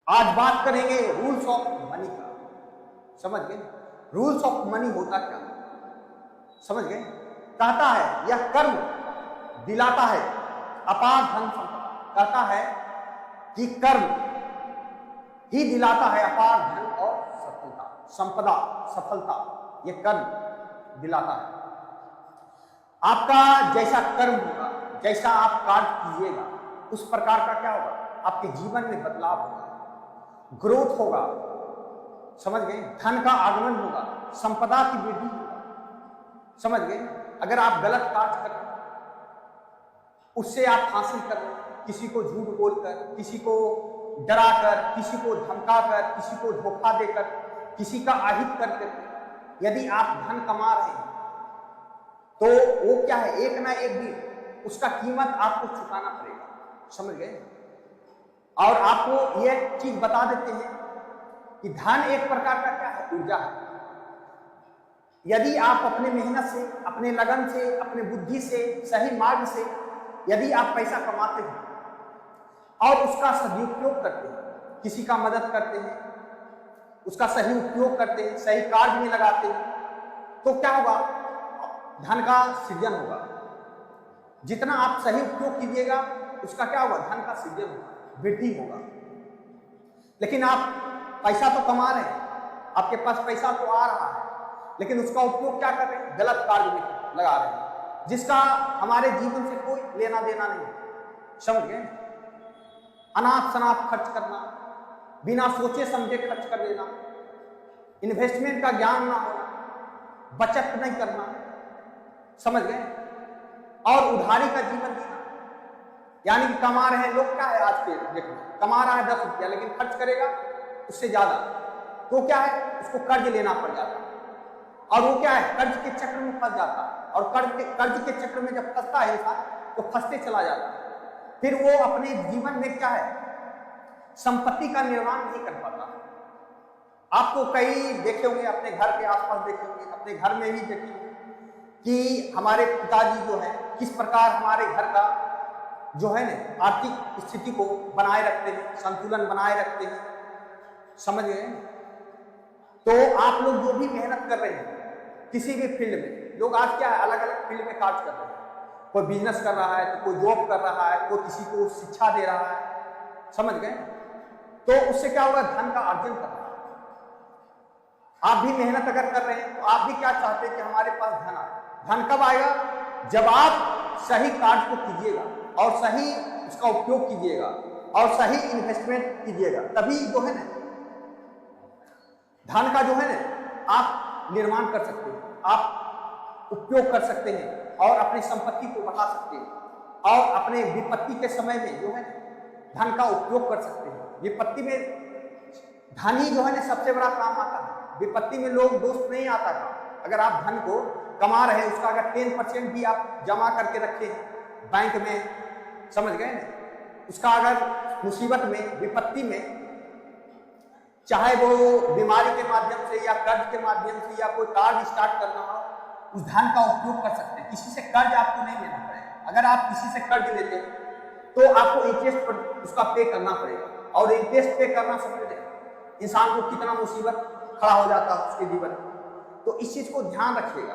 आज बात करेंगे रूल्स ऑफ मनी का। समझ गए? रूल्स ऑफ मनी होता क्या, समझ गए? कहता है यह कर्म दिलाता है अपार धन संपदा। कहता है कि कर्म ही दिलाता है अपार धन और सफलता, संपदा, सफलता। यह कर्म दिलाता है। आपका जैसा कर्म होगा, जैसा आप कार्य कीजिएगा, उस प्रकार का क्या होगा, आपके जीवन में बदलाव होगा, ग्रोथ होगा। समझ गए? धन का आगमन होगा, संपदा की वृद्धि होगा। समझ गए? अगर आप गलत कार्य कर, उससे आप हासिल कर, किसी को झूठ बोलकर, किसी को डराकर, किसी को धमकाकर, किसी को धोखा देकर, किसी का अहित करके यदि आप धन कमा रहे हैं, तो वो क्या है, एक ना एक दिन उसका कीमत आपको चुकाना पड़ेगा। समझ गए? और आपको यह चीज बता देते हैं कि धन एक प्रकार का क्या है, ऊर्जा है। यदि आप अपने मेहनत से, अपने लगन से, अपने बुद्धि से, सही मार्ग से यदि आप पैसा कमाते हैं और उसका सदुपयोग करते हैं, किसी का मदद करते हैं, उसका सही उपयोग करते हैं, सही कार्य में लगाते हैं, तो क्या होगा, धन का सृजन होगा। जितना आप सही उपयोग कीजिएगा, उसका क्या होगा, धन का सृजन होगा, वृद्धि होगा। लेकिन आप पैसा तो कमा रहे हैं, आपके पास पैसा तो आ रहा है, लेकिन उसका उपयोग क्या कर रहे हैं, गलत कार्य में लगा रहे हैं, जिसका हमारे जीवन से कोई लेना देना नहीं। समझ गए? अनाप शनाप खर्च करना, बिना सोचे समझे खर्च कर देना, इन्वेस्टमेंट का ज्ञान ना होना, बचत नहीं करना। समझ गए? और उधारी का जीवन जीना, यानी कि कमा रहे हैं लोग, क्या है आज के डेट में, कमा रहा है 10 रुपया, लेकिन खर्च करेगा उससे ज्यादा, तो क्या है, उसको कर्ज लेना पड़ जाता है, और वो क्या है, कर्ज के चक्र में फंस जाता है। और कर्ज के चक्र में जब फंसता है इंसान, तो फंसते चला जाता है। फिर वो अपने जीवन में क्या है, संपत्ति का निर्माण नहीं कर पाता। आपको कई देखे होंगे, अपने घर के आसपास देखे होंगे, अपने घर में भी देखे होंगे कि हमारे पिताजी जो है किस प्रकार हमारे घर का जो है ना आर्थिक स्थिति को बनाए रखते हैं, संतुलन बनाए रखते हैं। समझ गए? तो आप लोग जो भी मेहनत कर रहे हैं किसी भी फील्ड में, लोग आज क्या है, अलग अलग फील्ड में कार्य कर रहे हैं। कोई बिजनेस कर रहा है, तो कोई जॉब कर रहा है, कोई किसी को शिक्षा दे रहा है। समझ गए? तो उससे क्या होगा, धन का अर्जन कर रहा है। आप भी मेहनत अगर कर रहे हैं, तो आप भी क्या चाहते हैं कि हमारे पास धन आए। धन कब आएगा, जब आप सही कार्य को कीजिएगा और सही उसका उपयोग कीजिएगा और सही इन्वेस्टमेंट कीजिएगा, तभी जो है ना धन का जो है ना आप निर्माण कर सकते हैं, आप उपयोग कर सकते हैं और अपनी संपत्ति को बढ़ा सकते हैं और अपने विपत्ति के समय में जो है धन का उपयोग कर सकते हैं। विपत्ति में धन ही जो है ना सबसे बड़ा काम आता है। विपत्ति में लोग दोस्त नहीं आता था। अगर आप धन को कमा रहे हैं, उसका अगर 10% भी आप जमा करके रखे हैं बैंक में, समझ गए ना, उसका अगर मुसीबत में, विपत्ति में, चाहे वो बीमारी के माध्यम से या कर्ज के माध्यम से या कोई कार्य स्टार्ट करना हो, उस धन का उपयोग कर सकते हैं। किसी से कर्ज आपको नहीं लेना पड़ेगा। अगर आप किसी से कर्ज लेते हैं तो आपको इंटरेस्ट पर उसका पे करना पड़ेगा, और इंटरेस्ट पे करना समझ इंसान को कितना मुसीबत खड़ा हो जाता है उसके जीवन में। तो इस चीज को ध्यान रखिएगा।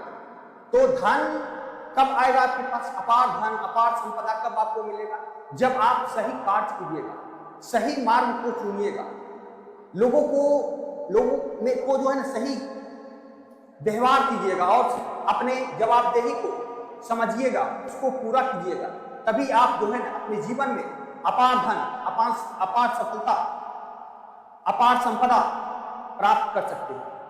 तो धन कब आएगा आपके पास, अपार धन, अपार संपदा कब आपको मिलेगा, जब आप सही कार्य कीजिएगा, सही मार्ग को चुनिएगा, लोगों में को जो है ना सही व्यवहार कीजिएगा और अपने जवाबदेही को समझिएगा, उसको पूरा कीजिएगा, तभी आप जो है ना अपने जीवन में अपार धन, अपार सफलता, अपार संपदा प्राप्त कर सकते हैं।